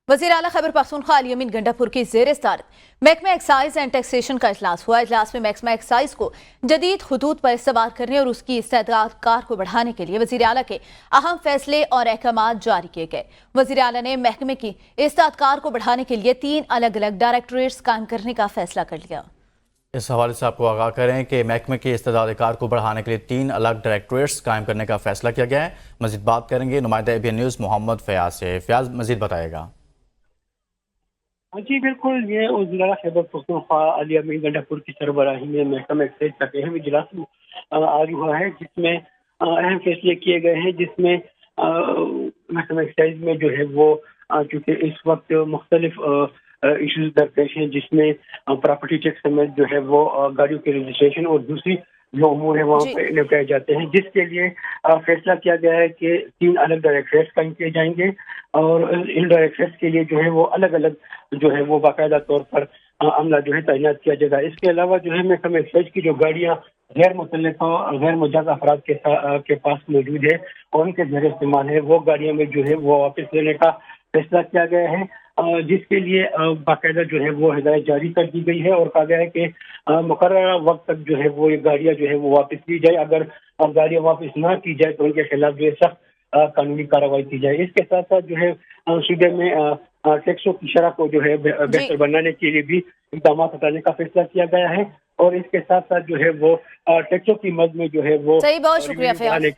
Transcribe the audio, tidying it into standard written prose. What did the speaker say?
वज़ीर आला खैबर पख्तूनख्वा अली अमीन गंडापुर की ज़ेर सदारत महकमा एक्साइज एंड टैक्सेशन का इजलास हुआ। इजलास में महकमा एक्साइज को जदीद खतूत पर इस्तेमाल करने और उसकी इस्तेदाद कार को बढ़ाने के लिए वज़ीर आला के अहम फैसले और अहकाम जारी किए गए। वज़ीर आला ने महकमे की इस्तेदाद कार को बढ़ाने के लिए 3 अलग अलग डायरेक्टरेट्स कायम करने का फैसला कर लिया। इस हवाले से आपको आगाह करें कि महकमे की इस्तेदाद कार को बढ़ाने के लिए 3 अलग डायरेक्टरेट्स कायम करने का फैसला किया गया है। मज़ीद बात करेंगे नुमाइंदा ABN न्यूज़ मोहम्मद फयाज से। फयाज मज़ीद बताएगा। जी बिल्कुल, ये वज़ीर आला खैबर पख्तूनख्वा अली अमीन गंडापुर की सरबराही में महकमा एक्साइज का अहम इजलास आज हुआ है, जिसमें अहम फैसले किए गए हैं, जिसमें महकमा एक्साइज में जो है वो चूँकि इस वक्त मुख्तलिफ इशूज दरपेश हैं, जिसमें प्रॉपर्टी टैक्स समेत जो है वो गाड़ियों के रजिस्ट्रेशन और दूसरी जो अमूर है वहाँ पे निपटाए जाते हैं, जिसके लिए फैसला किया गया है कि 3 अलग डायरेक्टरेट्स कायम किए जाएंगे और इन डायरेक्टरेट्स के लिए जो है वो अलग अलग जो है वो बाकायदा तौर पर अमला जो है तैनात किया जाएगा। इसके अलावा जो है महकमा एक्साइज की जो गाड़ियाँ गैर मुतल्लिका और गैर मुजज़्ज़ अफराद के पास मौजूद है और उनके ज़ेर इस्तेमाल है, वो गाड़ियों में जो है वो वापस लेने का फैसला किया गया है, जिसके लिए बाकायदा जो है वो हिदायत जारी कर दी गई है और कहा गया है कि मुकर्रर वक्त तक जो है वो ये गाड़ियाँ जो है वो वापस ली जाए। अगर गाड़ियाँ वापस ना की जाए तो उनके खिलाफ जो है सख्त कानूनी कार्रवाई की जाए। इसके साथ साथ जो है सूबे में टैक्सों की शरह को जो है बेहतर बनाने के लिए भी इकदाम उठाने का फैसला किया गया है और इसके साथ साथ जो है वो टैक्सों की मद में जो है वो सही, बहुत शुक्रिया फयाज।